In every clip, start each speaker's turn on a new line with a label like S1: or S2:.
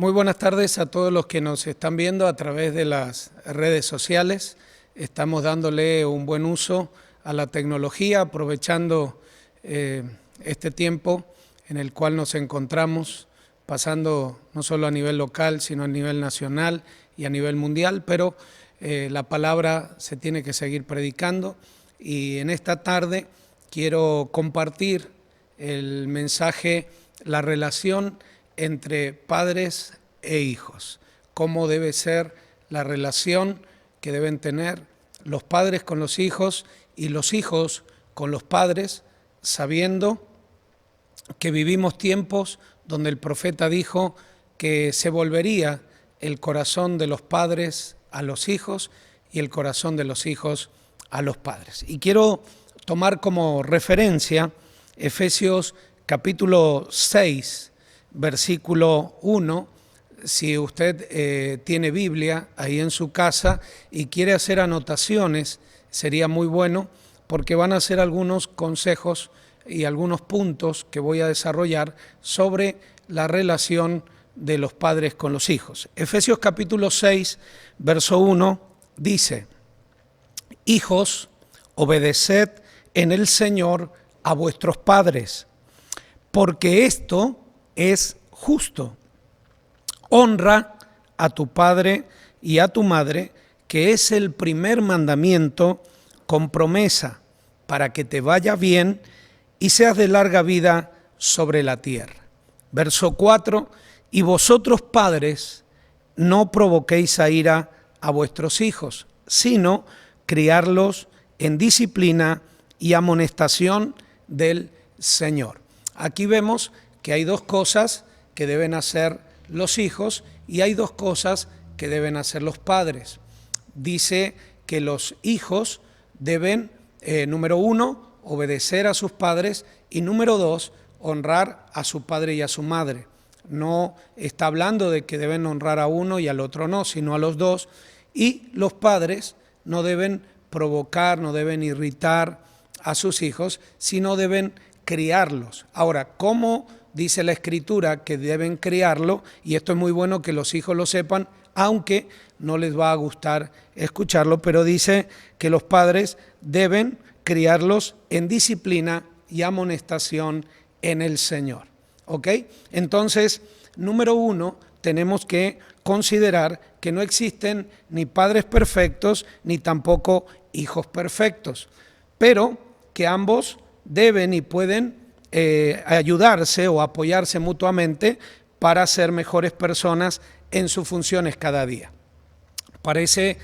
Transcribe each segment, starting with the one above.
S1: Muy buenas tardes a todos los que nos están viendo a través de las redes sociales. Estamos dándole un buen uso a la tecnología, aprovechando este tiempo en el cual nos encontramos, pasando no solo a nivel local, sino a nivel nacional y a nivel mundial, pero la palabra se tiene que seguir predicando. Y en esta tarde quiero compartir el mensaje, la relación entre padres e hijos, cómo debe ser la relación que deben tener los padres con los hijos y los hijos con los padres, sabiendo que vivimos tiempos donde el profeta dijo que se volvería el corazón de los padres a los hijos y el corazón de los hijos a los padres. Y quiero tomar como referencia Efesios capítulo 6, versículo 1, si usted tiene Biblia ahí en su casa y quiere hacer anotaciones, sería muy bueno porque van a ser algunos consejos y algunos puntos que voy a desarrollar sobre la relación de los padres con los hijos. Efesios capítulo 6, verso 1 dice: Hijos, obedeced en el Señor a vuestros padres, porque esto es justo. Honra a tu padre y a tu madre, que es el primer mandamiento con promesa, para que te vaya bien y seas de larga vida sobre la tierra. Verso 4, y vosotros padres, no provoquéis a ira a vuestros hijos, sino criarlos en disciplina y amonestación del Señor. Aquí vemos que hay dos cosas que deben hacer los hijos y hay dos cosas que deben hacer los padres. Dice que los hijos deben, número 1, obedecer a sus padres y número 2, honrar a su padre y a su madre. No está hablando de que deben honrar a uno y al otro no, sino a los dos. Y los padres no deben provocar, no deben irritar a sus hijos, sino deben criarlos. Ahora, ¿cómo dice la Escritura que deben criarlo? Y esto es muy bueno que los hijos lo sepan, aunque no les va a gustar escucharlo, pero dice que los padres deben criarlos en disciplina y amonestación en el Señor. ¿Ok? Entonces, número 1, tenemos que considerar que no existen ni padres perfectos ni tampoco hijos perfectos, pero que ambos deben y pueden ayudarse o apoyarse mutuamente para ser mejores personas en sus funciones cada día. Parece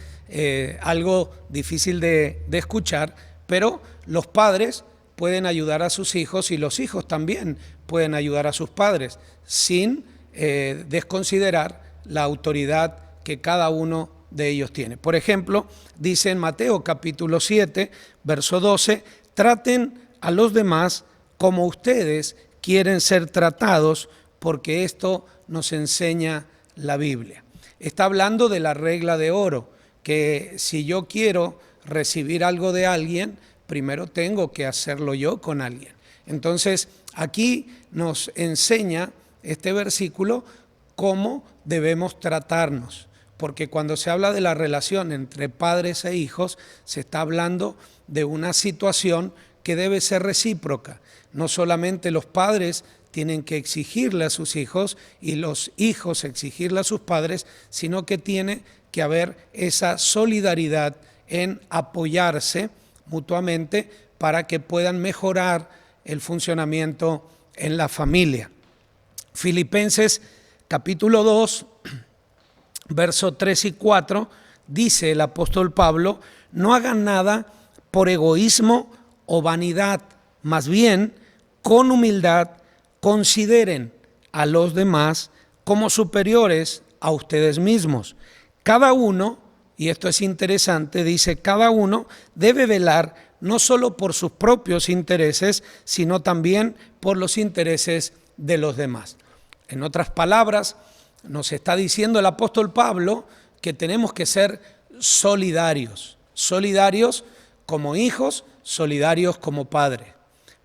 S1: algo difícil de escuchar, pero los padres pueden ayudar a sus hijos y los hijos también pueden ayudar a sus padres sin desconsiderar la autoridad que cada uno de ellos tiene. Por ejemplo, dice en Mateo capítulo 7, verso 12, traten a los demás como ustedes quieren ser tratados, porque esto nos enseña la Biblia. Está hablando de la regla de oro, que si yo quiero recibir algo de alguien, primero tengo que hacerlo yo con alguien. Entonces, aquí nos enseña este versículo cómo debemos tratarnos, porque cuando se habla de la relación entre padres e hijos, se está hablando de una situación que debe ser recíproca. No solamente los padres tienen que exigirle a sus hijos y los hijos exigirle a sus padres, sino que tiene que haber esa solidaridad en apoyarse mutuamente para que puedan mejorar el funcionamiento en la familia. Filipenses capítulo 2, verso 3 y 4, dice el apóstol Pablo: no hagan nada por egoísmo o vanidad, más bien, con humildad, consideren a los demás como superiores a ustedes mismos. Cada uno, y esto es interesante, dice, cada uno debe velar no solo por sus propios intereses, sino también por los intereses de los demás. En otras palabras, nos está diciendo el apóstol Pablo que tenemos que ser solidarios, solidarios como hijos, solidarios como padres.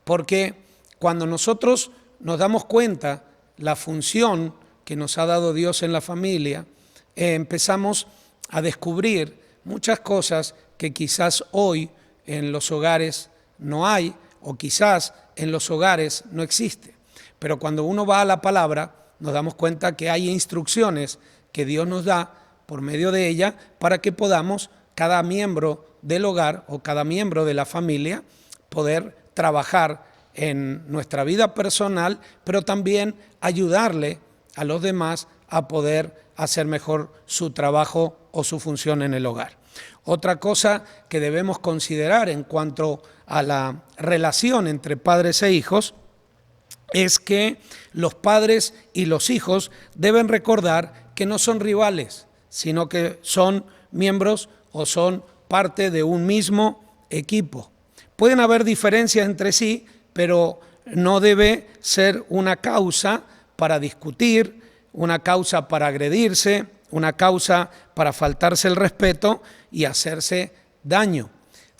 S1: Porque cuando nosotros nos damos cuenta la función que nos ha dado Dios en la familia, empezamos a descubrir muchas cosas que quizás hoy en los hogares no hay o quizás en los hogares no existe. Pero cuando uno va a la palabra, nos damos cuenta que hay instrucciones que Dios nos da por medio de ella para que podamos, cada miembro del hogar o cada miembro de la familia, poder trabajar en nuestra vida personal, pero también ayudarle a los demás a poder hacer mejor su trabajo o su función en el hogar. Otra cosa que debemos considerar en cuanto a la relación entre padres e hijos es que los padres y los hijos deben recordar que no son rivales, sino que son miembros o son parte de un mismo equipo. Pueden haber diferencias entre sí, pero no debe ser una causa para discutir, una causa para agredirse, una causa para faltarse el respeto y hacerse daño.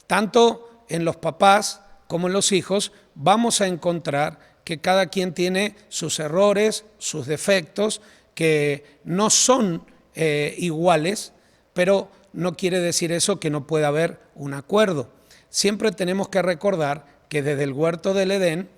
S1: Tanto en los papás como en los hijos vamos a encontrar que cada quien tiene sus errores, sus defectos, que no son iguales, pero no quiere decir eso que no pueda haber un acuerdo. Siempre tenemos que recordar que desde el huerto del Edén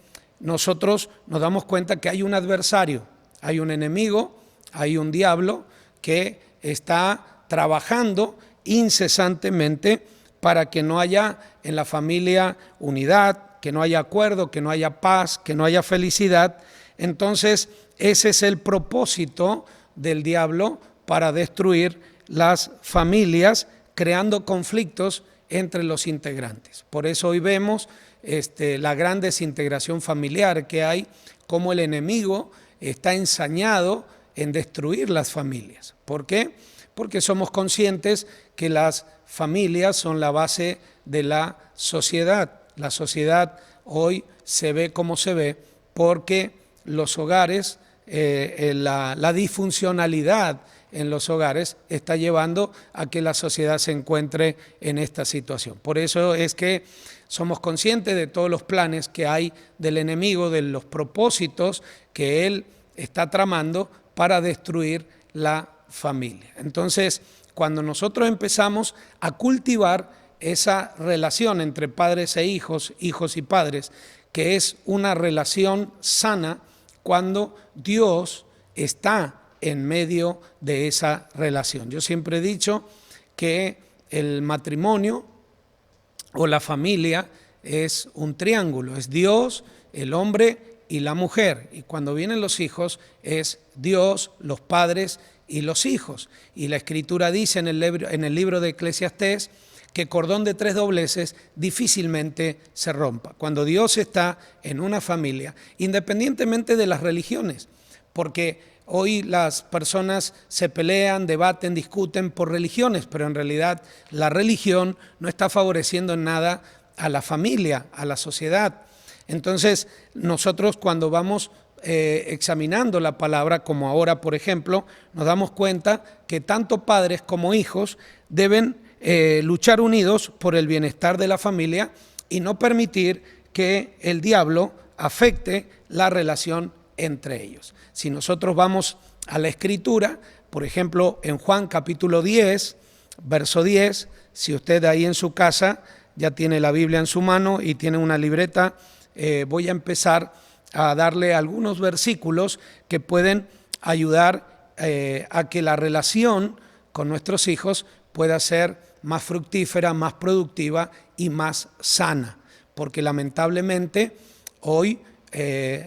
S1: nosotros nos damos cuenta que hay un adversario, hay un enemigo, hay un diablo que está trabajando incesantemente para que no haya en la familia unidad, que no haya acuerdo, que no haya paz, que no haya felicidad. Entonces, ese es el propósito del diablo para destruir las familias, creando conflictos entre los integrantes. Por eso hoy vemos la gran desintegración familiar que hay, como el enemigo está ensañado en destruir las familias. ¿Por qué? Porque somos conscientes que las familias son la base de la sociedad. La sociedad hoy se ve como se ve porque los hogares, la disfuncionalidad en los hogares está llevando a que la sociedad se encuentre en esta situación. Por eso es que somos conscientes de todos los planes que hay del enemigo, de los propósitos que él está tramando para destruir la familia. Entonces, cuando nosotros empezamos a cultivar esa relación entre padres e hijos, hijos y padres, que es una relación sana cuando Dios está en medio de esa relación. Yo siempre he dicho que el matrimonio o la familia es un triángulo, es Dios, el hombre y la mujer. Y cuando vienen los hijos es Dios, los padres y los hijos. Y la Escritura dice en el libro de Eclesiastés que cordón de tres dobleces difícilmente se rompa. Cuando Dios está en una familia, independientemente de las religiones, porque hoy las personas se pelean, debaten, discuten por religiones, pero en realidad la religión no está favoreciendo en nada a la familia, a la sociedad. Entonces, nosotros cuando vamos examinando la palabra, como ahora, por ejemplo, nos damos cuenta que tanto padres como hijos deben luchar unidos por el bienestar de la familia y no permitir que el diablo afecte la relación entre ellos. Si nosotros vamos a la Escritura, por ejemplo, en Juan capítulo 10, verso 10, si usted ahí en su casa ya tiene la Biblia en su mano y tiene una libreta, voy a empezar a darle algunos versículos que pueden ayudar a que la relación con nuestros hijos pueda ser más fructífera, más productiva y más sana. Porque lamentablemente hoy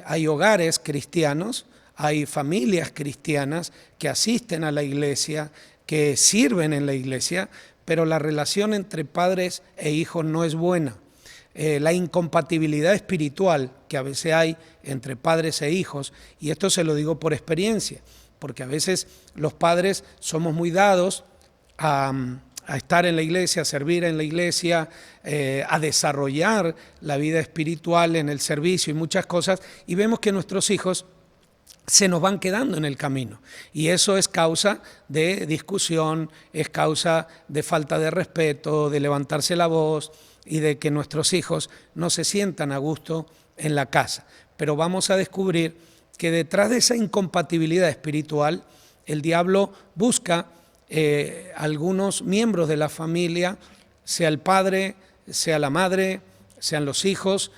S1: hay hogares cristianos, hay familias cristianas que asisten a la iglesia, que sirven en la iglesia, pero la relación entre padres e hijos no es buena. La incompatibilidad espiritual que a veces hay entre padres e hijos, y esto se lo digo por experiencia, porque a veces los padres somos muy dados a estar en la iglesia, a servir en la iglesia, a desarrollar la vida espiritual en el servicio y muchas cosas, y vemos que nuestros hijos se nos van quedando en el camino. Y eso es causa de discusión, es causa de falta de respeto, de levantarse la voz y de que nuestros hijos no se sientan a gusto en la casa. Pero vamos a descubrir que detrás de esa incompatibilidad espiritual, el diablo busca algunos miembros de la familia, sea el padre, sea la madre, sean los hijos,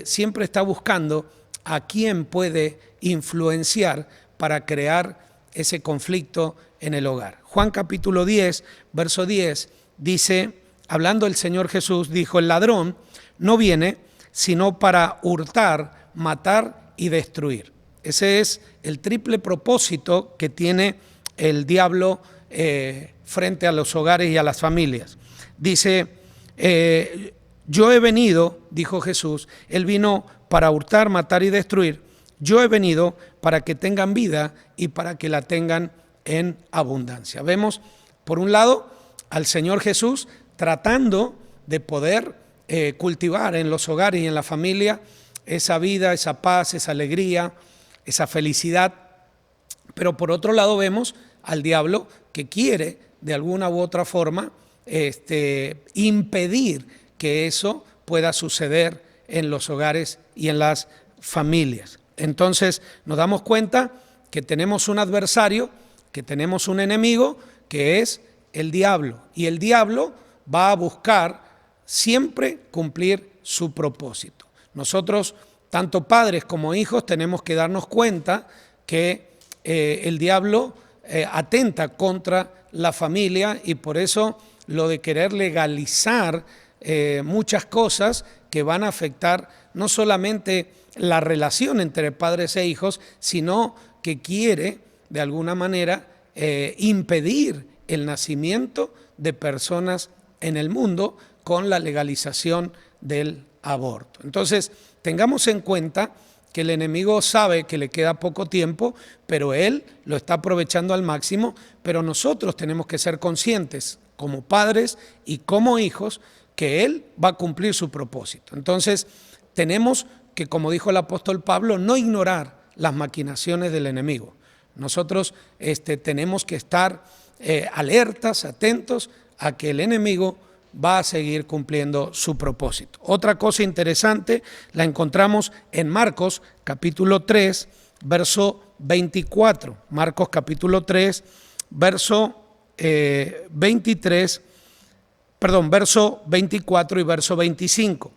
S1: siempre está buscando a quién puede influenciar para crear ese conflicto en el hogar. Juan capítulo 10, verso 10, dice, hablando el Señor Jesús, dijo, el ladrón no viene sino para hurtar, matar y destruir. Ese es el triple propósito que tiene el diablo frente a los hogares y a las familias. Dice, yo he venido, dijo Jesús, Él vino para hurtar, matar y destruir. Yo he venido para que tengan vida y para que la tengan en abundancia. Vemos, por un lado, al Señor Jesús tratando de poder cultivar en los hogares y en la familia esa vida, esa paz, esa alegría, esa felicidad. Pero por otro lado vemos al diablo que quiere de alguna u otra forma impedir que eso pueda suceder en los hogares y en las familias. Entonces nos damos cuenta que tenemos un adversario, que tenemos un enemigo que es el diablo, y el diablo va a buscar siempre cumplir su propósito. Nosotros, tanto padres como hijos, tenemos que darnos cuenta que el diablo atenta contra la familia, y por eso lo de querer legalizar muchas cosas que van a afectar no solamente la relación entre padres e hijos, sino que quiere de alguna manera impedir el nacimiento de personas en el mundo con la legalización del aborto. Entonces, tengamos en cuenta que el enemigo sabe que le queda poco tiempo, pero él lo está aprovechando al máximo, pero nosotros tenemos que ser conscientes como padres y como hijos que él va a cumplir su propósito. Entonces, tenemos que, como dijo el apóstol Pablo, no ignorar las maquinaciones del enemigo. Nosotros tenemos que estar alertas, atentos a que el enemigo va a seguir cumpliendo su propósito. Otra cosa interesante la encontramos en Marcos capítulo 3, verso 24. Marcos capítulo 3, verso 24 y verso 25.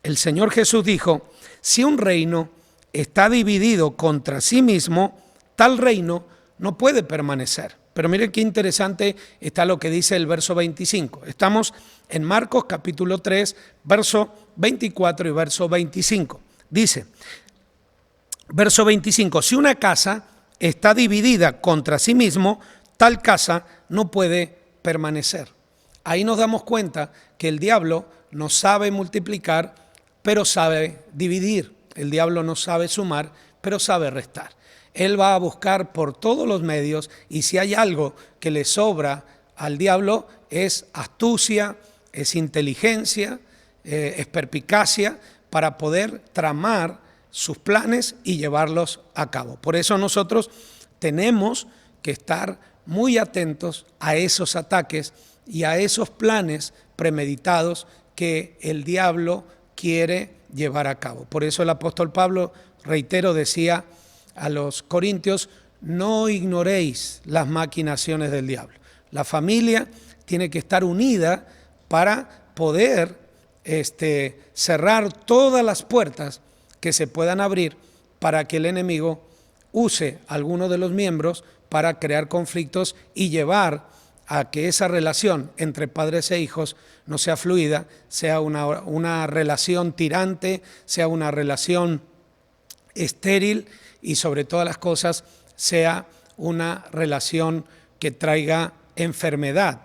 S1: El Señor Jesús dijo, si un reino está dividido contra sí mismo, tal reino no puede permanecer. Pero miren qué interesante está lo que dice el verso 25. Estamos en Marcos capítulo 3, verso 24 y verso 25. Dice, verso 25, si una casa está dividida contra sí mismo, tal casa no puede permanecer. Ahí nos damos cuenta que el diablo no sabe multiplicar, pero sabe dividir. El diablo no sabe sumar, pero sabe restar. Él va a buscar por todos los medios, y si hay algo que le sobra al diablo es astucia, es inteligencia, es perspicacia para poder tramar sus planes y llevarlos a cabo. Por eso nosotros tenemos que estar muy atentos a esos ataques y a esos planes premeditados que el diablo quiere llevar a cabo. Por eso el apóstol Pablo, reitero, decía a los corintios, no ignoréis las maquinaciones del diablo. La familia tiene que estar unida para poder cerrar todas las puertas que se puedan abrir para que el enemigo use a alguno de los miembros para crear conflictos y llevar a que esa relación entre padres e hijos no sea fluida, sea una relación tirante, sea una relación estéril y sobre todas las cosas sea una relación que traiga enfermedad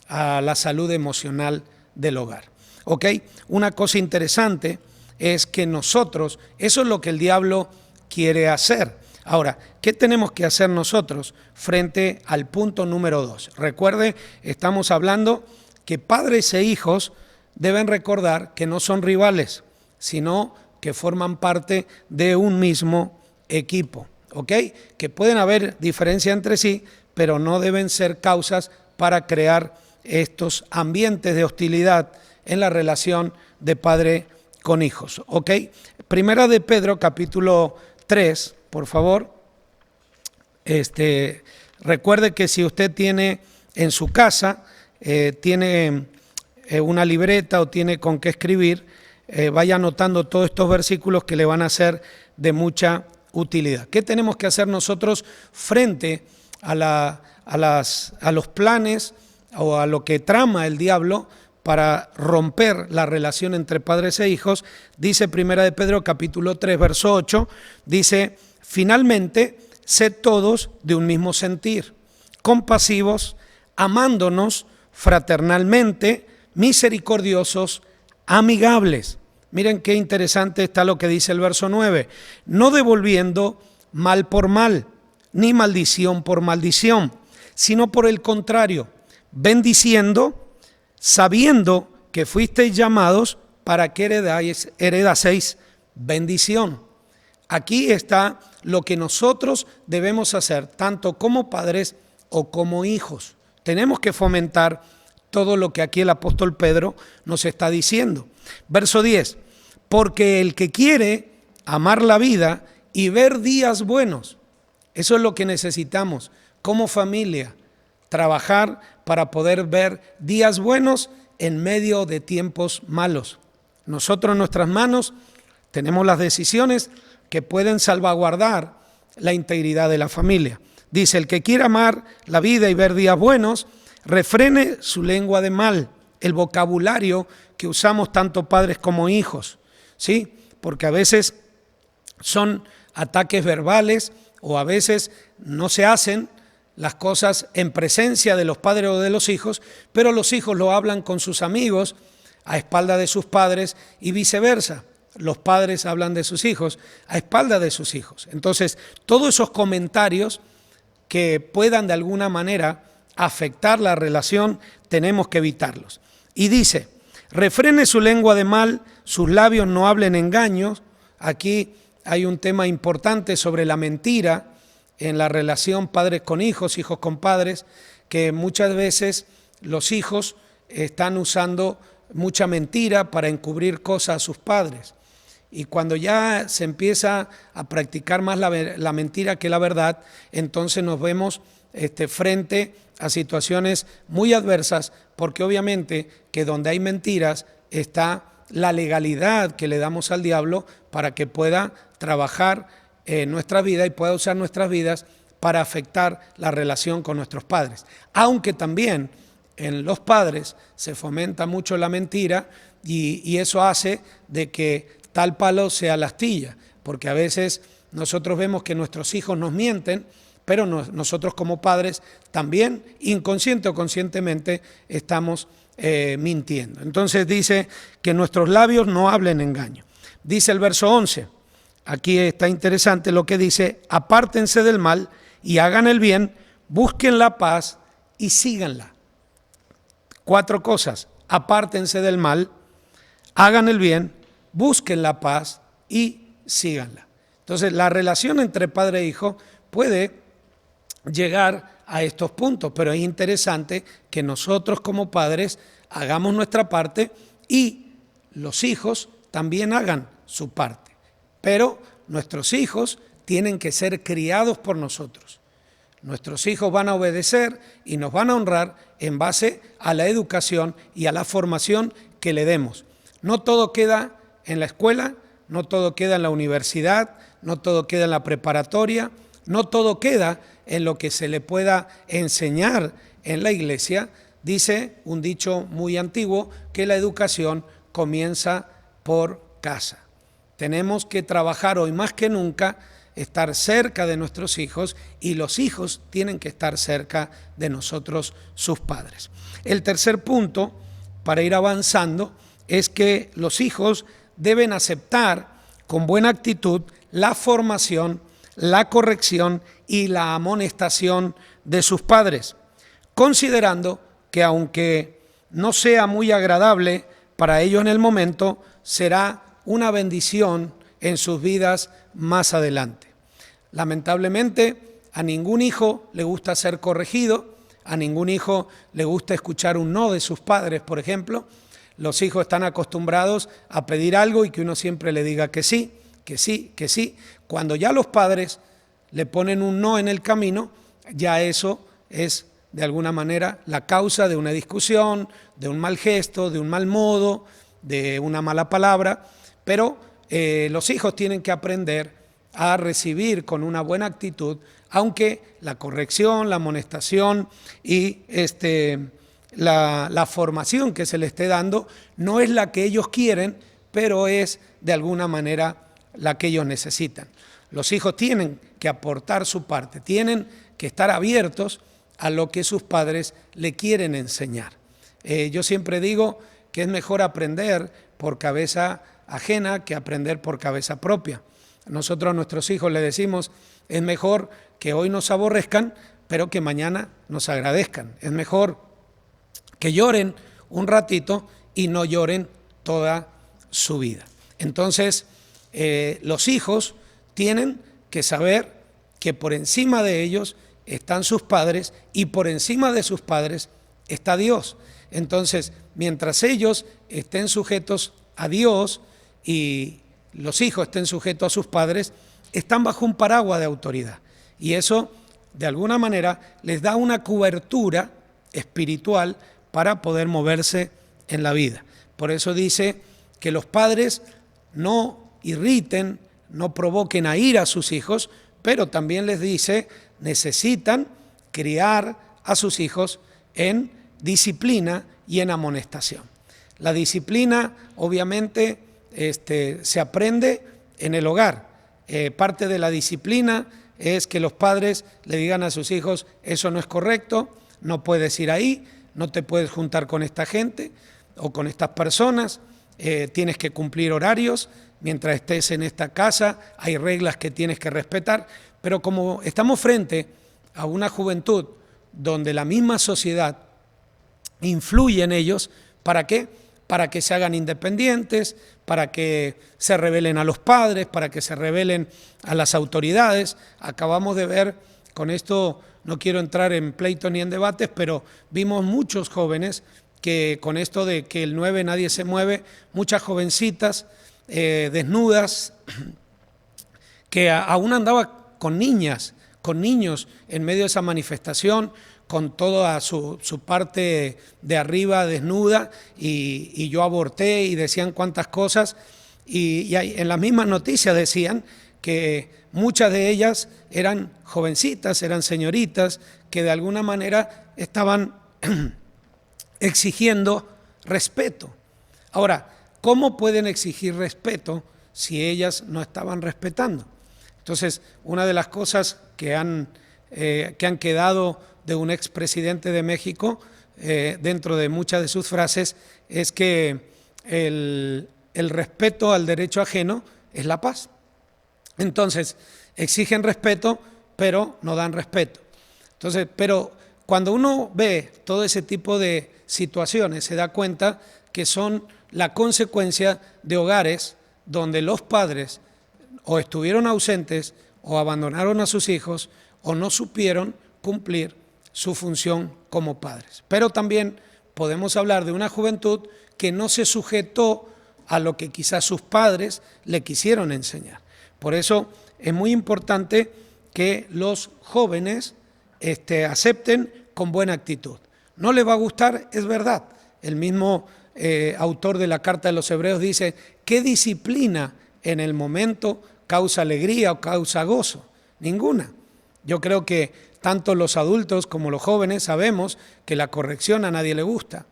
S1: a la salud emocional del hogar. ¿Ok? Una cosa interesante es que nosotros, eso es lo que el diablo quiere hacer. Ahora, ¿qué tenemos que hacer nosotros frente al punto número 2? Recuerde, estamos hablando que padres e hijos deben recordar que no son rivales, sino que forman parte de un mismo equipo, ¿ok? Que pueden haber diferencia entre sí, pero no deben ser causas para crear estos ambientes de hostilidad en la relación de padre con hijos, ¿ok? Primera de Pedro, capítulo 3, por favor, recuerde que si usted tiene en su casa, tiene una libreta o tiene con qué escribir, vaya anotando todos estos versículos que le van a ser de mucha utilidad. ¿Qué tenemos que hacer nosotros frente a los planes o a lo que trama el diablo para romper la relación entre padres e hijos? Dice Primera de Pedro capítulo 3 verso 8, dice: finalmente, sed todos de un mismo sentir, compasivos, amándonos fraternalmente, misericordiosos, amigables. Miren qué interesante está lo que dice el verso 9. No devolviendo mal por mal, ni maldición por maldición, sino por el contrario, bendiciendo, sabiendo que fuisteis llamados para que heredaseis bendición. Aquí está lo que nosotros debemos hacer, tanto como padres o como hijos. Tenemos que fomentar todo lo que aquí el apóstol Pedro nos está diciendo. Verso 10, porque el que quiere amar la vida y ver días buenos, eso es lo que necesitamos como familia, trabajar para poder ver días buenos en medio de tiempos malos. Nosotros en nuestras manos tenemos las decisiones que pueden salvaguardar la integridad de la familia. Dice: el que quiera amar la vida y ver días buenos, refrene su lengua de mal, el vocabulario que usamos tanto padres como hijos, ¿sí? Porque a veces son ataques verbales o a veces no se hacen las cosas en presencia de los padres o de los hijos, pero los hijos lo hablan con sus amigos a espalda de sus padres y viceversa. Los padres hablan de sus hijos a espalda de sus hijos. Entonces, todos esos comentarios que puedan de alguna manera afectar la relación, tenemos que evitarlos. Y dice: refrene su lengua de mal, sus labios no hablen engaños. Aquí hay un tema importante sobre la mentira en la relación padres con hijos, hijos con padres, que muchas veces los hijos están usando mucha mentira para encubrir cosas a sus padres. Y cuando ya se empieza a practicar más la mentira que la verdad, entonces nos vemos frente a situaciones muy adversas, porque obviamente que donde hay mentiras está la legalidad que le damos al diablo para que pueda trabajar en nuestra vida y pueda usar nuestras vidas para afectar la relación con nuestros padres. Aunque también en los padres se fomenta mucho la mentira y eso hace de que tal palo sea la astilla, porque a veces nosotros vemos que nuestros hijos nos mienten, pero nosotros como padres también, inconsciente o conscientemente, estamos mintiendo. Entonces dice que nuestros labios no hablen engaño. Dice el verso 11, aquí está interesante lo que dice: apártense del mal y hagan el bien, busquen la paz y síganla. 4 cosas: apártense del mal, hagan el bien, busquen la paz y síganla. Entonces, la relación entre padre e hijo puede llegar a estos puntos, pero es interesante que nosotros como padres hagamos nuestra parte y los hijos también hagan su parte. Pero nuestros hijos tienen que ser criados por nosotros. Nuestros hijos van a obedecer y nos van a honrar en base a la educación y a la formación que le demos. No todo queda en la escuela, no todo queda en la universidad, no todo queda en la preparatoria, no todo queda en lo que se le pueda enseñar en la iglesia. Dice un dicho muy antiguo que la educación comienza por casa. Tenemos que trabajar hoy más que nunca, estar cerca de nuestros hijos, y los hijos tienen que estar cerca de nosotros, sus padres. El tercer punto, para ir avanzando, es que los hijos deben aceptar con buena actitud la formación, la corrección y la amonestación de sus padres, considerando que aunque no sea muy agradable para ellos en el momento, será una bendición en sus vidas más adelante. Lamentablemente, a ningún hijo le gusta ser corregido, a ningún hijo le gusta escuchar un no de sus padres, por ejemplo. Los hijos están acostumbrados a pedir algo y que uno siempre le diga que sí, que sí, que sí. Cuando ya los padres le ponen un no en el camino, ya eso es de alguna manera la causa de una discusión, de un mal gesto, de un mal modo, de una mala palabra, pero los hijos tienen que aprender a recibir con una buena actitud, aunque la corrección, la amonestación y la formación que se le esté dando no es la que ellos quieren, pero es de alguna manera la que ellos necesitan. Los hijos tienen que aportar su parte, tienen que estar abiertos a lo que sus padres le quieren enseñar. Yo siempre digo que es mejor aprender por cabeza ajena que aprender por cabeza propia. Nosotros a nuestros hijos les decimos, es mejor que hoy nos aborrezcan, pero que mañana nos agradezcan. Es mejor que lloren un ratito y no lloren toda su vida. Entonces, los hijos tienen que saber que por encima de ellos están sus padres y por encima de sus padres está Dios. Entonces, mientras ellos estén sujetos a Dios y los hijos estén sujetos a sus padres, están bajo un paraguas de autoridad. Y eso, de alguna manera, les da una cobertura espiritual para poder moverse en la vida. Por eso dice que los padres no irriten, no provoquen a ira a sus hijos, pero también les dice, necesitan criar a sus hijos en disciplina y en amonestación. La disciplina, obviamente, se aprende en el hogar. Parte de la disciplina es que los padres le digan a sus hijos, eso no es correcto, no puedes ir ahí, no te puedes juntar con esta gente o con estas personas, tienes que cumplir horarios, mientras estés en esta casa hay reglas que tienes que respetar, pero como estamos frente a una juventud donde la misma sociedad influye en ellos, ¿para qué? Para que se hagan independientes, para que se rebelen a los padres, para que se rebelen a las autoridades. Acabamos de ver, con esto no quiero entrar en pleitos ni en debates, pero vimos muchos jóvenes que con esto de que el 9 nadie se mueve, muchas jovencitas desnudas, que aún andaba con niñas, con niños en medio de esa manifestación, con toda su parte de arriba desnuda y yo aborté y decían cuantas cosas y en las mismas noticias decían que muchas de ellas eran jovencitas, eran señoritas que de alguna manera estaban exigiendo respeto. Ahora, ¿cómo pueden exigir respeto si ellas no estaban respetando? Entonces, una de las cosas que han quedado de un expresidente de México, dentro de muchas de sus frases, es que el respeto al derecho ajeno es la paz. Entonces, exigen respeto, pero no dan respeto. Entonces, pero cuando uno ve todo ese tipo de situaciones, se da cuenta que son la consecuencia de hogares donde los padres o estuvieron ausentes o abandonaron a sus hijos o no supieron cumplir su función como padres. Pero también podemos hablar de una juventud que no se sujetó a lo que quizás sus padres le quisieron enseñar. Por eso es muy importante que los jóvenes acepten con buena actitud. No les va a gustar, es verdad. El mismo autor de la Carta de los Hebreos dice, ¿qué disciplina en el momento causa alegría o causa gozo? Ninguna. Yo creo que tanto los adultos como los jóvenes sabemos que la corrección a nadie le gusta,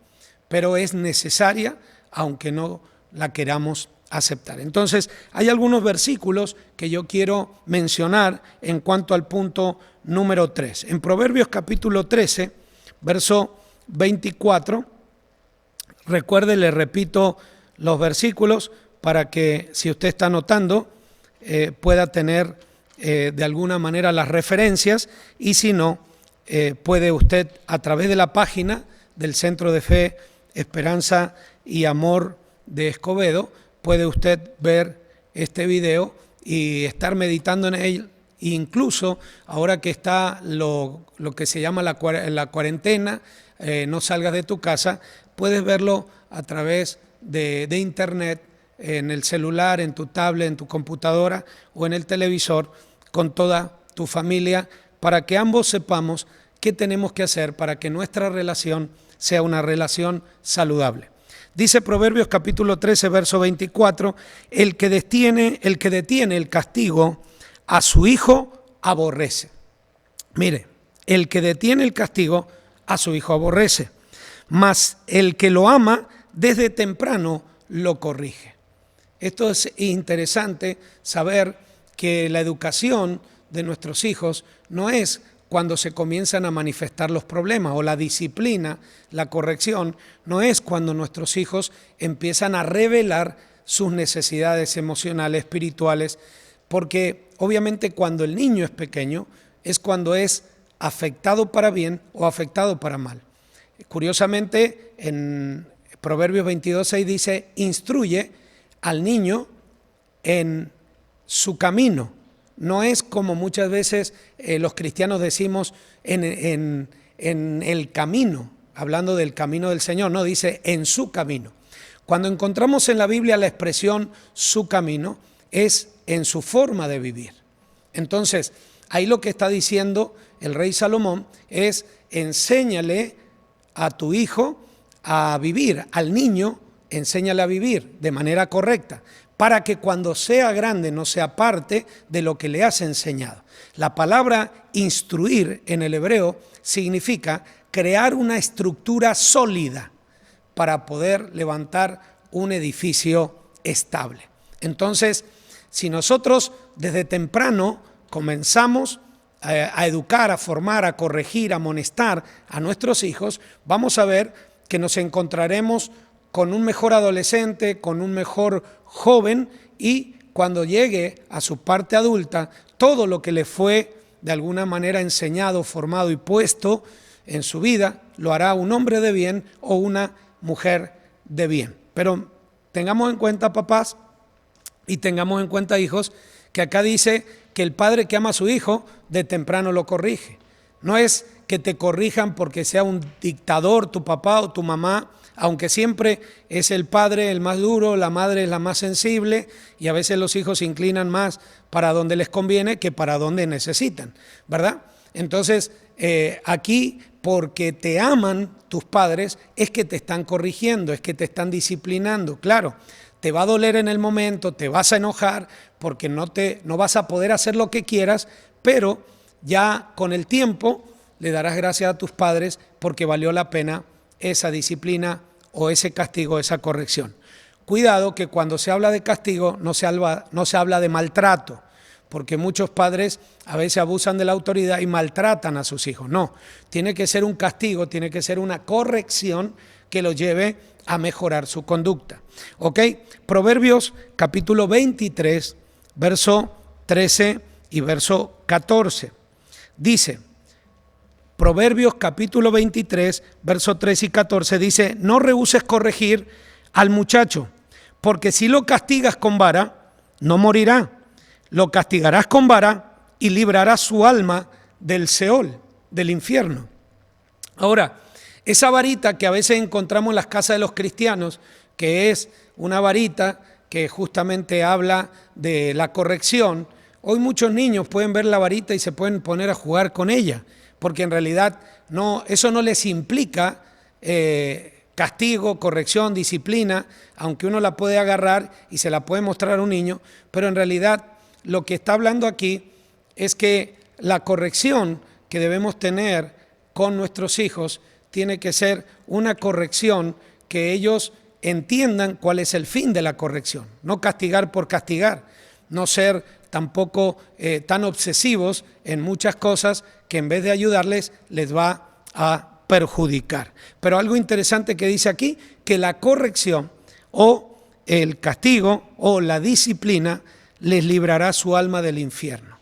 S1: pero es necesaria aunque no la queramos aceptar. Entonces, hay algunos versículos que yo quiero mencionar en cuanto al punto número 3. En Proverbios capítulo 13, verso 24, recuerde, le repito los versículos para que si usted está anotando pueda tener de alguna manera las referencias y si no, puede usted a través de la página del Centro de Fe, Esperanza y Amor de Escobedo, puede usted ver este video y estar meditando en él. Incluso ahora que está lo que se llama la cuarentena, no salgas de tu casa, puedes verlo a través de internet en el celular, en tu tablet, en tu computadora o en el televisor con toda tu familia, para que ambos sepamos qué tenemos que hacer para que nuestra relación sea una relación saludable. Dice Proverbios capítulo 13, verso 24, el que detiene el castigo a su hijo aborrece. Mire, el que detiene el castigo a su hijo aborrece, mas el que lo ama desde temprano lo corrige. Esto es interesante, saber que la educación de nuestros hijos no es cuando se comienzan a manifestar los problemas, o la disciplina, la corrección, no es cuando nuestros hijos empiezan a revelar sus necesidades emocionales, espirituales, porque obviamente cuando el niño es pequeño es cuando es afectado para bien o afectado para mal. Curiosamente, en Proverbios 22:6 dice, instruye al niño en su camino. No es como muchas veces los cristianos decimos en el camino, hablando del camino del Señor, no, dice en su camino. Cuando encontramos en la Biblia la expresión su camino, es en su forma de vivir. Entonces, ahí lo que está diciendo el rey Salomón es, enséñale a tu hijo a vivir, al niño, enséñale a vivir de manera correcta, para que cuando sea grande no se aparte de lo que le has enseñado. La palabra instruir en el hebreo significa crear una estructura sólida para poder levantar un edificio estable. Entonces, si nosotros desde temprano comenzamos a educar, a formar, a corregir, a amonestar a nuestros hijos, vamos a ver que nos encontraremos con un mejor adolescente, con un mejor joven, y cuando llegue a su parte adulta, todo lo que le fue de alguna manera enseñado, formado y puesto en su vida, lo hará un hombre de bien o una mujer de bien. Pero tengamos en cuenta, papás, y tengamos en cuenta, hijos, que acá dice que el padre que ama a su hijo de temprano lo corrige. No es que te corrijan porque sea un dictador tu papá o tu mamá, aunque siempre es el padre el más duro, la madre es la más sensible, y a veces los hijos se inclinan más para donde les conviene que para donde necesitan, ¿verdad? Entonces, aquí, porque te aman tus padres, es que te están corrigiendo, es que te están disciplinando. Claro, te va a doler en el momento, te vas a enojar porque no vas a poder hacer lo que quieras, pero ya con el tiempo le darás gracias a tus padres porque valió la pena esa disciplina o ese castigo, esa corrección. Cuidado que cuando se habla de castigo no se habla de maltrato, porque muchos padres a veces abusan de la autoridad y maltratan a sus hijos. No, tiene que ser un castigo, tiene que ser una corrección que los lleve a mejorar su conducta. ¿Ok? Proverbios capítulo 23, verso 13 y verso 14. Dice, Proverbios capítulo 23, verso 13 y 14 dice, no rehúses corregir al muchacho, porque si lo castigas con vara, no morirá. Lo castigarás con vara y librarás su alma del Seol, del infierno. Ahora, esa varita que a veces encontramos en las casas de los cristianos, que es una varita que justamente habla de la corrección, hoy muchos niños pueden ver la varita y se pueden poner a jugar con ella, porque en realidad eso no les implica castigo, corrección, disciplina, aunque uno la puede agarrar y se la puede mostrar a un niño, pero en realidad lo que está hablando aquí es que la corrección que debemos tener con nuestros hijos tiene que ser una corrección que ellos entiendan cuál es el fin de la corrección, no castigar por castigar, no ser tampoco tan obsesivos en muchas cosas que en vez de ayudarles les va a perjudicar. Pero algo interesante que dice aquí, que la corrección o el castigo o la disciplina les librará su alma del infierno.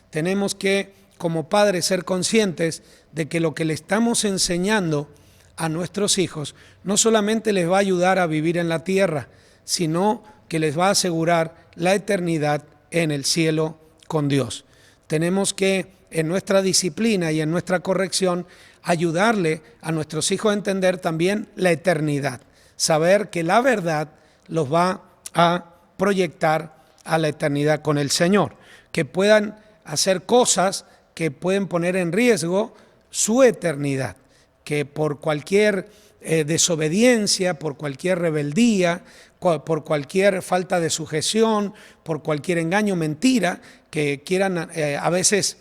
S1: Tenemos que, como padres, ser conscientes de que lo que le estamos enseñando a nuestros hijos no solamente les va a ayudar a vivir en la tierra, sino que les va a asegurar la eternidad en el cielo con Dios. Tenemos que, en nuestra disciplina y en nuestra corrección, ayudarle a nuestros hijos a entender también la eternidad, saber que la verdad los va a proyectar a la eternidad con el Señor, que puedan hacer cosas que pueden poner en riesgo su eternidad, que por cualquier desobediencia, por cualquier rebeldía, por cualquier falta de sujeción, por cualquier engaño, mentira, que quieran a veces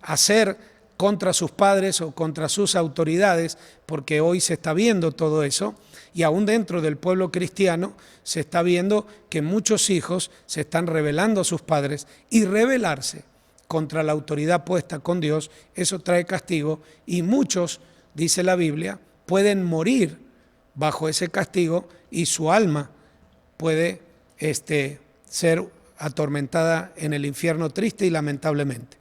S1: hacer contra sus padres o contra sus autoridades, porque hoy se está viendo todo eso, y aún dentro del pueblo cristiano se está viendo que muchos hijos se están rebelando a sus padres, y rebelarse contra la autoridad puesta con Dios, eso trae castigo, y muchos, dice la Biblia, pueden morir bajo ese castigo y su alma puede ser atormentada en el infierno triste y lamentablemente.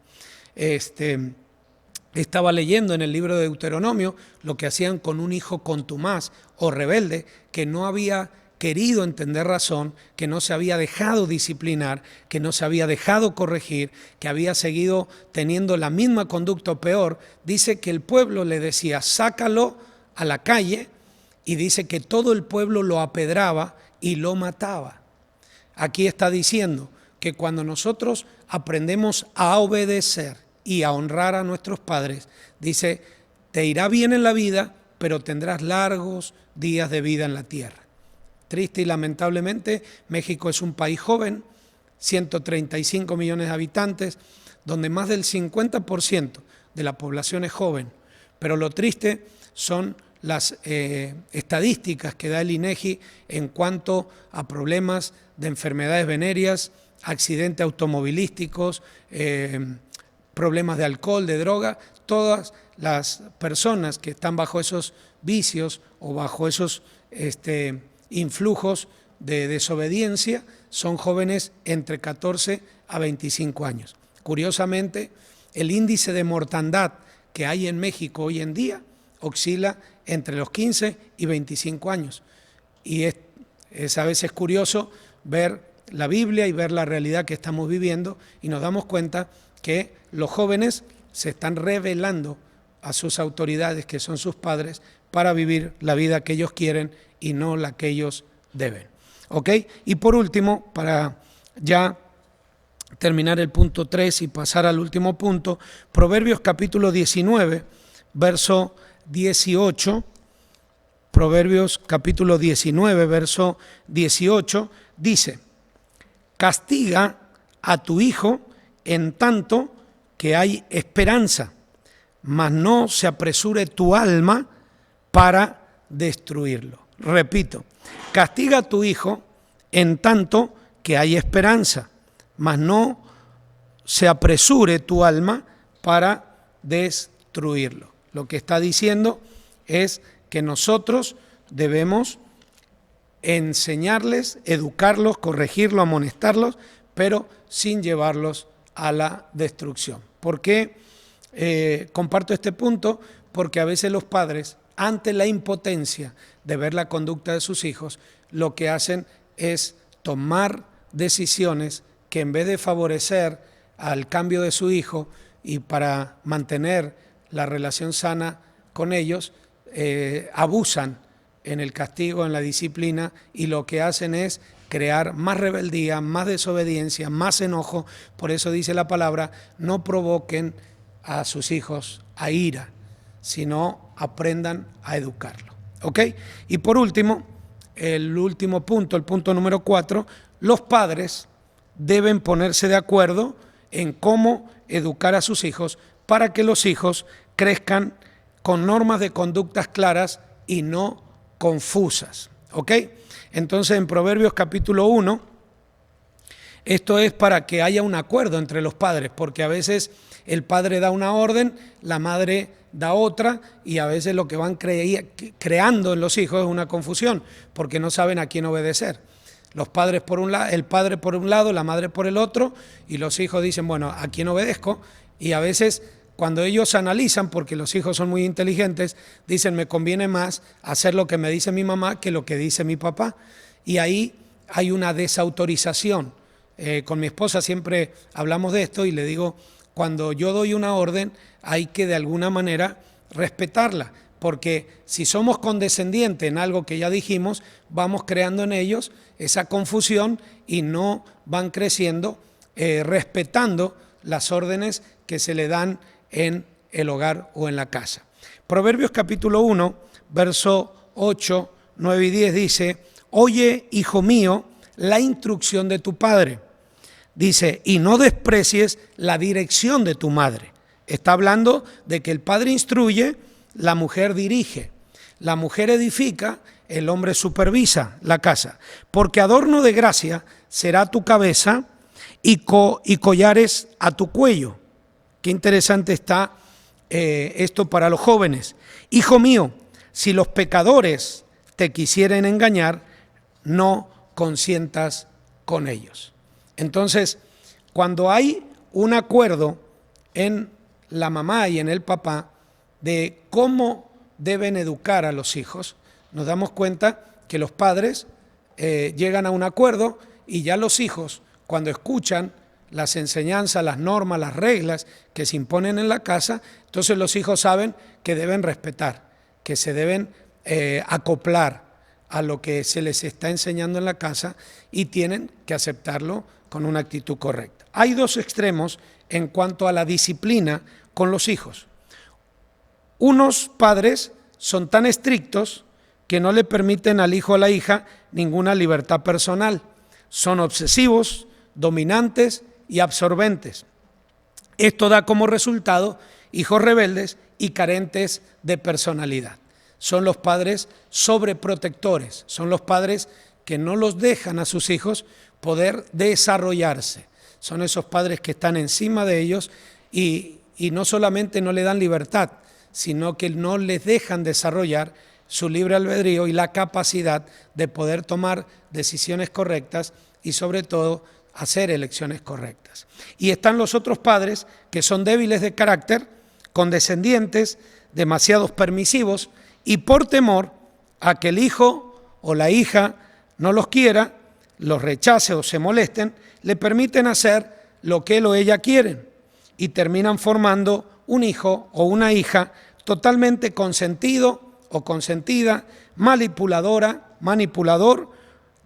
S1: Estaba leyendo en el libro de Deuteronomio lo que hacían con un hijo contumaz o rebelde que no había querido entender razón, que no se había dejado disciplinar, que no se había dejado corregir, que había seguido teniendo la misma conducta o peor. Dice que el pueblo le decía, sácalo a la calle, y dice que todo el pueblo lo apedraba y lo mataba. Aquí está diciendo que cuando nosotros aprendemos a obedecer y a honrar a nuestros padres, dice, te irá bien en la vida, pero tendrás largos días de vida en la tierra. Triste y lamentablemente, México es un país joven, 135 millones de habitantes, donde más del 50% de la población es joven. Pero lo triste son las estadísticas que da el INEGI en cuanto a problemas de enfermedades venéreas, accidentes automovilísticos, problemas de alcohol, de droga. Todas las personas que están bajo esos vicios o bajo esos influjos de desobediencia son jóvenes entre 14 a 25 años. Curiosamente, el índice de mortandad que hay en México hoy en día oscila entre los 15 y 25 años. Y es a veces curioso ver la Biblia y ver la realidad que estamos viviendo, y nos damos cuenta que los jóvenes se están rebelando a sus autoridades, que son sus padres, para vivir la vida que ellos quieren y no la que ellos deben. ¿Ok? Y por último, para ya terminar el punto 3 y pasar al último punto, Proverbios capítulo 19, verso 18, Proverbios capítulo 19, verso 18, dice, castiga a tu hijo en tanto que hay esperanza, mas no se apresure tu alma para destruirlo. Repito, castiga a tu hijo en tanto que hay esperanza, mas no se apresure tu alma para destruirlo. Lo que está diciendo es que nosotros debemos enseñarles, educarlos, corregirlos, amonestarlos, pero sin llevarlos a la destrucción. ¿Por qué comparto este punto? Porque a veces los padres, ante la impotencia de ver la conducta de sus hijos, lo que hacen es tomar decisiones que, en vez de favorecer al cambio de su hijo y para mantener la relación sana con ellos, abusan en el castigo, en la disciplina, y lo que hacen es crear más rebeldía, más desobediencia, más enojo. Por eso dice la palabra, no provoquen a sus hijos a ira, sino aprendan a educarlo. ¿Ok? Y por último, el último punto, el punto número 4, los padres deben ponerse de acuerdo en cómo educar a sus hijos para que los hijos crezcan con normas de conductas claras y no confusas. ¿Ok? Entonces, en Proverbios capítulo 1, esto es para que haya un acuerdo entre los padres, porque a veces el padre da una orden, la madre da otra, y a veces lo que van creando en los hijos es una confusión, porque no saben a quién obedecer. Los padres por un lado, el padre por un lado, la madre por el otro, y los hijos dicen, bueno, ¿a quién obedezco? Y a veces, cuando ellos analizan, porque los hijos son muy inteligentes, dicen, me conviene más hacer lo que me dice mi mamá que lo que dice mi papá. Y ahí hay una desautorización. Con mi esposa siempre hablamos de esto y le digo, cuando yo doy una orden, hay que de alguna manera respetarla, porque si somos condescendientes en algo que ya dijimos, vamos creando en ellos esa confusión y no van creciendo respetando las órdenes que se le dan en el hogar o en la casa. Proverbios capítulo 1, verso 8, 9 y 10 dice: oye, hijo mío, la instrucción de tu padre. Dice, y no desprecies la dirección de tu madre. Está hablando de que el padre instruye, la mujer dirige, la mujer edifica, el hombre supervisa la casa. Porque adorno de gracia será tu cabeza y collares a tu cuello. Qué interesante está esto para los jóvenes. Hijo mío, si los pecadores te quisieren engañar, no consientas con ellos. Entonces, cuando hay un acuerdo en la mamá y en el papá de cómo deben educar a los hijos, nos damos cuenta que los padres llegan a un acuerdo y ya los hijos, cuando escuchan las enseñanzas, las normas, las reglas que se imponen en la casa, entonces los hijos saben que deben respetar, que se deben acoplar a lo que se les está enseñando en la casa y tienen que aceptarlo con una actitud correcta. Hay dos extremos en cuanto a la disciplina con los hijos. Unos padres son tan estrictos que no le permiten al hijo o a la hija ninguna libertad personal. Son obsesivos, dominantes y absorbentes. Esto da como resultado hijos rebeldes y carentes de personalidad. Son los padres sobreprotectores, son los padres que no los dejan a sus hijos poder desarrollarse. Son esos padres que están encima de ellos y no solamente no le dan libertad, sino que no les dejan desarrollar su libre albedrío y la capacidad de poder tomar decisiones correctas y sobre todo hacer elecciones correctas. Y están los otros padres que son débiles de carácter, condescendientes, demasiados permisivos y por temor a que el hijo o la hija no los quiera, los rechace o se molesten, le permiten hacer lo que él o ella quieren y terminan formando un hijo o una hija totalmente consentido o consentida, manipulador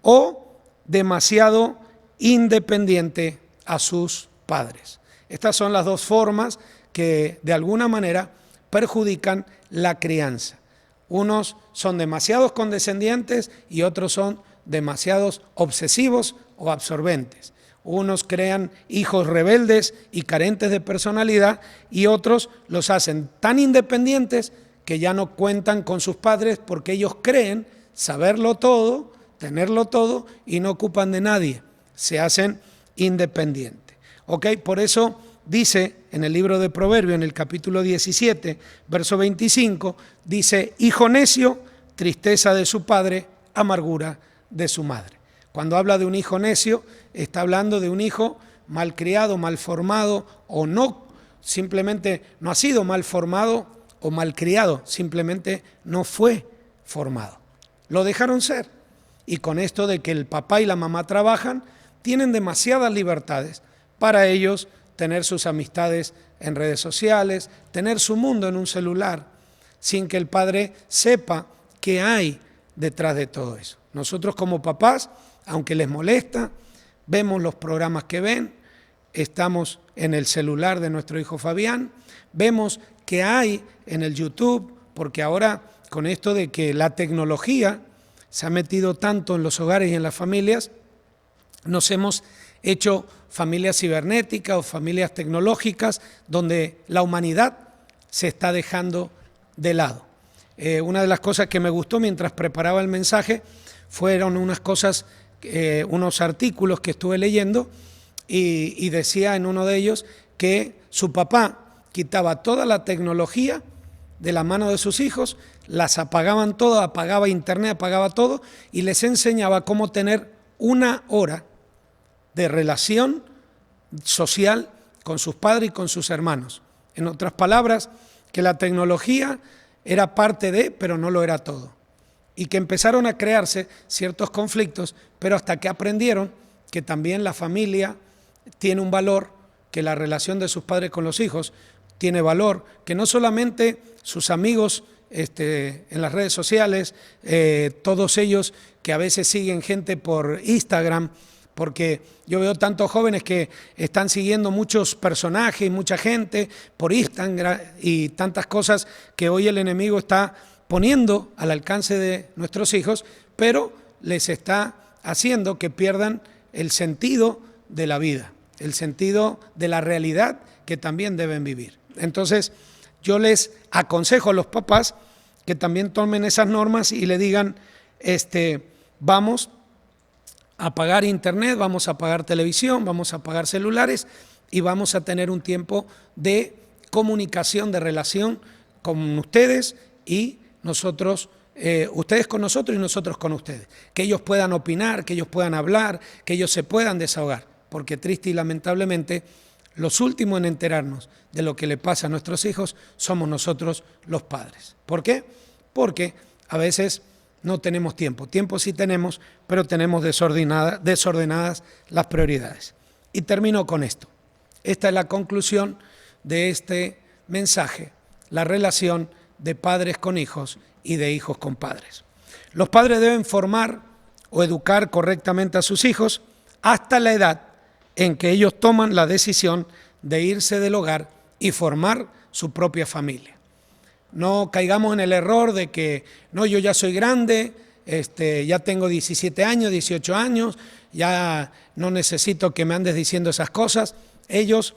S1: o demasiado independiente a sus padres. Estas son las dos formas que de alguna manera perjudican la crianza. Unos son demasiados condescendientes y otros son demasiados obsesivos o absorbentes. Unos crean hijos rebeldes y carentes de personalidad y otros los hacen tan independientes que ya no cuentan con sus padres porque ellos creen saberlo todo, tenerlo todo y no ocupan de nadie. Se hacen independientes. Por eso dice en el libro de Proverbios, en el capítulo 17, verso 25, dice, hijo necio, tristeza de su padre, amargura de su madre. Cuando habla de un hijo necio, está hablando de un hijo mal criado, mal formado o no, simplemente no ha sido mal formado o mal criado, simplemente no fue formado. Lo dejaron ser. Y con esto de que el papá y la mamá trabajan, tienen demasiadas libertades para ellos tener sus amistades en redes sociales, tener su mundo en un celular, sin que el padre sepa qué hay detrás de todo eso. Nosotros como papás, aunque les molesta, vemos los programas que ven, estamos en el celular de nuestro hijo Fabián, vemos qué hay en el YouTube, porque ahora con esto de que la tecnología se ha metido tanto en los hogares y en las familias, nos hemos hecho familias cibernéticas o familias tecnológicas donde la humanidad se está dejando de lado. Una de las cosas que me gustó mientras preparaba el mensaje fueron unos artículos que estuve leyendo y decía en uno de ellos que su papá quitaba toda la tecnología de la mano de sus hijos, las apagaban todas, apagaba internet, apagaba todo y les enseñaba cómo tener 1 hora de relación social con sus padres y con sus hermanos. En otras palabras, que la tecnología era parte de, pero no lo era todo. Y que empezaron a crearse ciertos conflictos, pero hasta que aprendieron que también la familia tiene un valor, que la relación de sus padres con los hijos tiene valor, que no solamente sus amigos en las redes sociales, todos ellos que a veces siguen gente por Instagram, porque yo veo tantos jóvenes que están siguiendo muchos personajes y mucha gente por Instagram y tantas cosas que hoy el enemigo está poniendo al alcance de nuestros hijos, pero les está haciendo que pierdan el sentido de la vida, el sentido de la realidad que también deben vivir. Entonces, yo les aconsejo a los papás que también tomen esas normas y le digan, vamos a apagar internet, vamos a apagar televisión, vamos a apagar celulares y vamos a tener un tiempo de comunicación, de relación con ustedes y nosotros, ustedes con nosotros y nosotros con ustedes. Que ellos puedan opinar, que ellos puedan hablar, que ellos se puedan desahogar, porque triste y lamentablemente los últimos en enterarnos de lo que le pasa a nuestros hijos somos nosotros los padres. ¿Por qué? Porque a veces no tenemos tiempo. Tiempo sí tenemos, pero tenemos desordenadas las prioridades. Y termino con esto. Esta es la conclusión de este mensaje, la relación de padres con hijos y de hijos con padres. Los padres deben formar o educar correctamente a sus hijos hasta la edad en que ellos toman la decisión de irse del hogar y formar su propia familia. No caigamos en el error de que, no, yo ya soy grande, ya tengo 17 años, 18 años, ya no necesito que me andes diciendo esas cosas. Ellos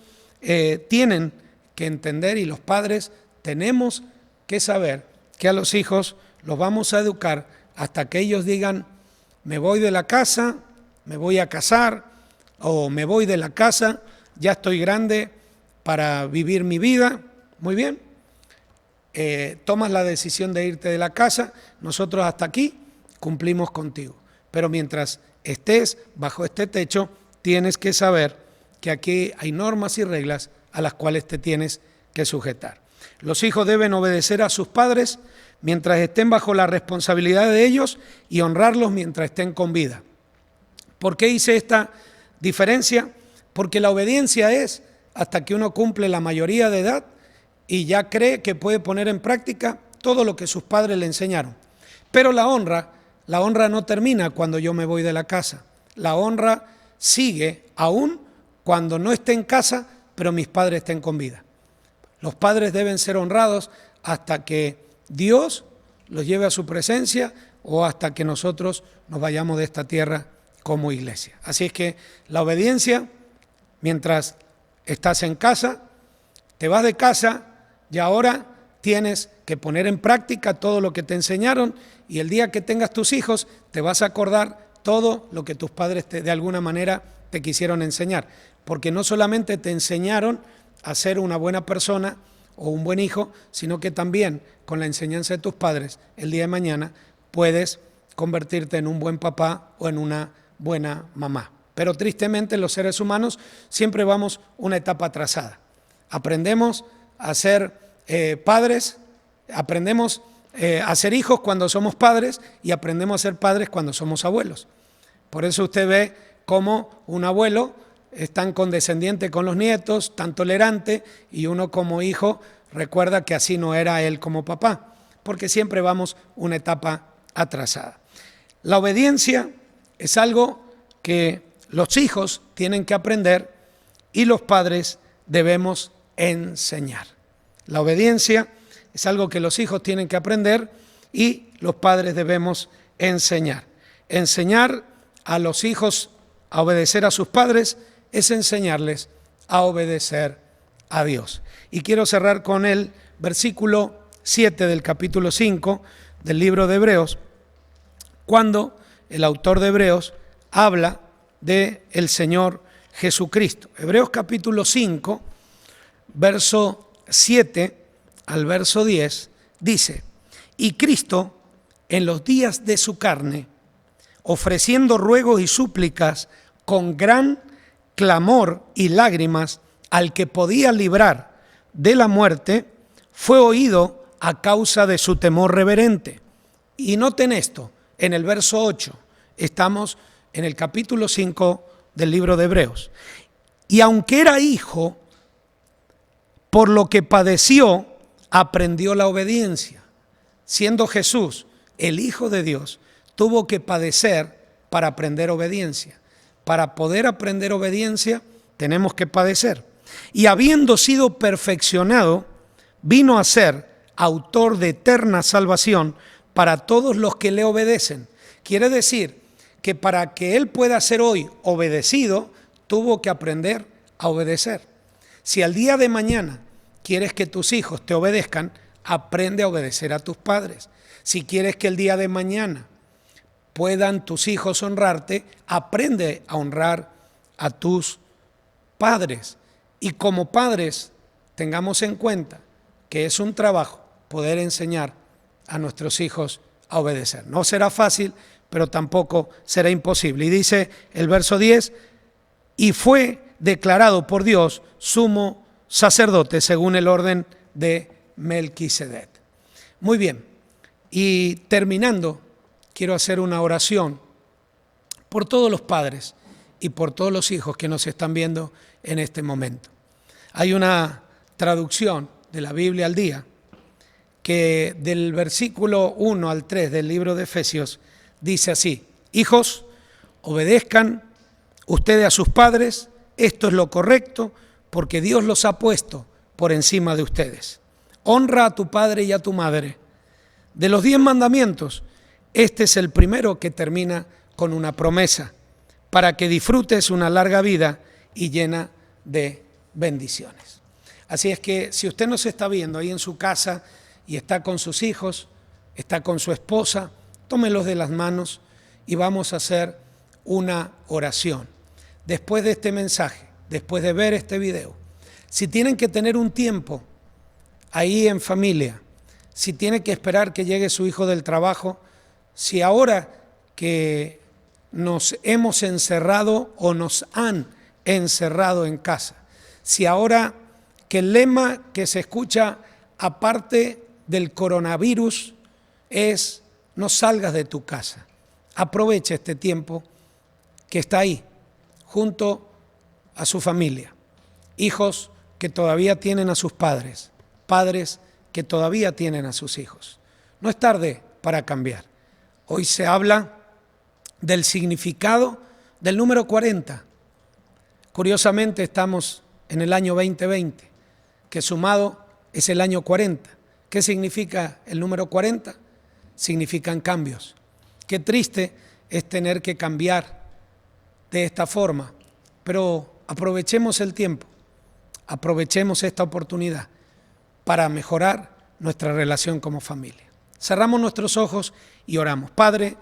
S1: tienen que entender y los padres tenemos que saber que a los hijos los vamos a educar hasta que ellos digan, me voy de la casa, me voy a casar, o me voy de la casa, ya estoy grande para vivir mi vida. Muy bien, tomas la decisión de irte de la casa, nosotros hasta aquí cumplimos contigo. Pero mientras estés bajo este techo, tienes que saber que aquí hay normas y reglas a las cuales te tienes que sujetar. Los hijos deben obedecer a sus padres mientras estén bajo la responsabilidad de ellos y honrarlos mientras estén con vida. ¿Por qué hice esta diferencia? Porque la obediencia es hasta que uno cumple la mayoría de edad y ya cree que puede poner en práctica todo lo que sus padres le enseñaron. Pero la honra no termina cuando yo me voy de la casa. La honra sigue aún cuando no esté en casa, pero mis padres estén con vida. Los padres deben ser honrados hasta que Dios los lleve a su presencia o hasta que nosotros nos vayamos de esta tierra como iglesia. Así es que la obediencia, mientras estás en casa, te vas de casa y ahora tienes que poner en práctica todo lo que te enseñaron y el día que tengas tus hijos te vas a acordar todo lo que tus padres de alguna manera te quisieron enseñar. Porque no solamente te enseñaron a ser una buena persona o un buen hijo, sino que también con la enseñanza de tus padres, el día de mañana puedes convertirte en un buen papá o en una buena mamá. Pero tristemente los seres humanos siempre vamos una etapa atrasada. Aprendemos a ser padres, aprendemos a ser hijos cuando somos padres y aprendemos a ser padres cuando somos abuelos. Por eso usted ve cómo un abuelo es tan condescendiente con los nietos, tan tolerante, y uno como hijo recuerda que así no era él como papá, porque siempre vamos una etapa atrasada. La obediencia es algo que los hijos tienen que aprender y los padres debemos enseñar. La obediencia es algo que los hijos tienen que aprender y los padres debemos enseñar. Enseñar a los hijos a obedecer a sus padres es enseñarles a obedecer a Dios. Y quiero cerrar con el versículo 7 del capítulo 5 del libro de Hebreos, cuando el autor de Hebreos habla del Señor Jesucristo. Hebreos capítulo 5, verso 7 al verso 10, dice: y Cristo, en los días de su carne, ofreciendo ruegos y súplicas con gran clamor y lágrimas al que podía librar de la muerte, fue oído a causa de su temor reverente. Y noten esto, en el verso 8, estamos en el capítulo 5 del libro de Hebreos. Y aunque era hijo, por lo que padeció, aprendió la obediencia. siendo Jesús el Hijo de Dios, tuvo que padecer para aprender obediencia. Para poder aprender obediencia, tenemos que padecer. Y habiendo sido perfeccionado, vino a ser autor de eterna salvación para todos los que le obedecen. Quiere decir que para que Él pueda ser hoy obedecido, tuvo que aprender a obedecer. Si al día de mañana quieres que tus hijos te obedezcan, aprende a obedecer a tus padres. Si quieres que el día de mañana puedan tus hijos honrarte, aprende a honrar a tus padres. Y como padres, tengamos en cuenta que es un trabajo poder enseñar a nuestros hijos a obedecer. No será fácil, pero tampoco será imposible. Y dice el verso 10, y fue declarado por Dios sumo sacerdote según el orden de Melquisedec. Muy bien, y terminando, quiero hacer una oración por todos los padres y por todos los hijos que nos están viendo en este momento. Hay una traducción de la Biblia al día que del versículo 1 al 3 del libro de Efesios dice así: hijos, obedezcan ustedes a sus padres, esto es lo correcto, porque Dios los ha puesto por encima de ustedes. Honra a tu padre y a tu madre. De los 10 mandamientos, este es el primero que termina con una promesa, para que disfrutes una larga vida y llena de bendiciones. Así es que si usted nos está viendo ahí en su casa y está con sus hijos, está con su esposa, tómelos de las manos y vamos a hacer una oración. Después de este mensaje, después de ver este video, si tienen que tener un tiempo ahí en familia, si tiene que esperar que llegue su hijo del trabajo, si ahora que nos hemos encerrado o nos han encerrado en casa, si ahora que el lema que se escucha aparte del coronavirus es no salgas de tu casa, aprovecha este tiempo que está ahí junto a su familia, hijos que todavía tienen a sus padres, padres que todavía tienen a sus hijos. No es tarde para cambiar. Hoy se habla del significado del número 40. Curiosamente estamos en el año 2020, que sumado es el año 40. ¿Qué significa el número 40? Significan cambios. Qué triste es tener que cambiar de esta forma, pero aprovechemos el tiempo, aprovechemos esta oportunidad para mejorar nuestra relación como familia. Cerramos nuestros ojos y oramos. Padre,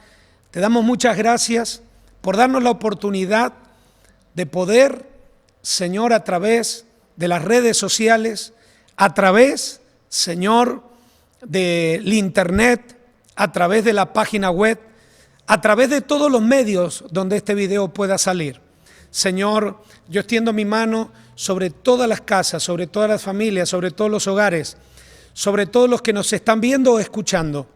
S1: te damos muchas gracias por darnos la oportunidad de poder, Señor, a través de las redes sociales, a través, Señor, del internet, a través de la página web, a través de todos los medios donde este video pueda salir. Señor, yo extiendo mi mano sobre todas las casas, sobre todas las familias, sobre todos los hogares, sobre todos los que nos están viendo o escuchando,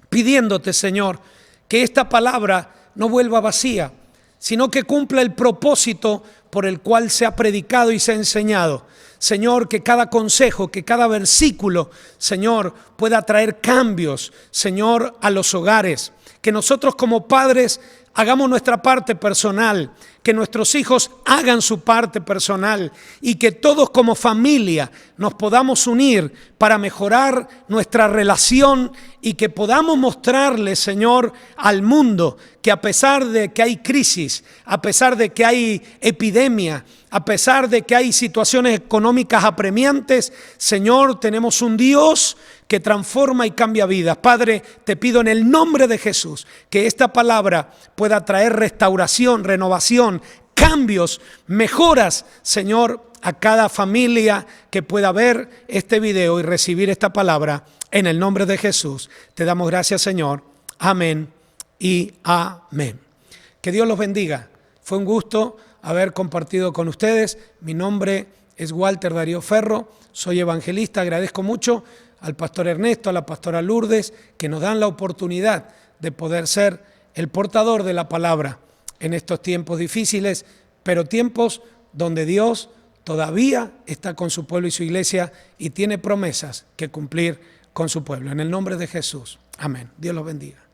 S1: pidiéndote, Señor, que esta palabra no vuelva vacía, sino que cumpla el propósito por el cual se ha predicado y se ha enseñado. Señor, que cada consejo, que cada versículo, Señor, pueda traer cambios, Señor, a los hogares. Que nosotros como padres hagamos nuestra parte personal, que nuestros hijos hagan su parte personal y que todos como familia nos podamos unir para mejorar nuestra relación y que podamos mostrarle, Señor, al mundo que a pesar de que hay crisis, a pesar de que hay epidemia, a pesar de que hay situaciones económicas apremiantes, Señor, tenemos un Dios que transforma y cambia vidas. Padre, te pido en el nombre de Jesús que esta palabra pueda traer restauración, renovación, cambios, mejoras, Señor, a cada familia que pueda ver este video y recibir esta palabra. En el nombre de Jesús te damos gracias, Señor. Amén y amén. Que Dios los bendiga. Fue un gusto haber compartido con ustedes. Mi nombre es Walter Darío Ferro, soy evangelista. Agradezco mucho al pastor Ernesto, a la pastora Lourdes, que nos dan la oportunidad de poder ser el portador de la palabra en estos tiempos difíciles, pero tiempos donde Dios todavía está con su pueblo y su iglesia y tiene promesas que cumplir con su pueblo. En el nombre de Jesús. Amén. Dios los bendiga.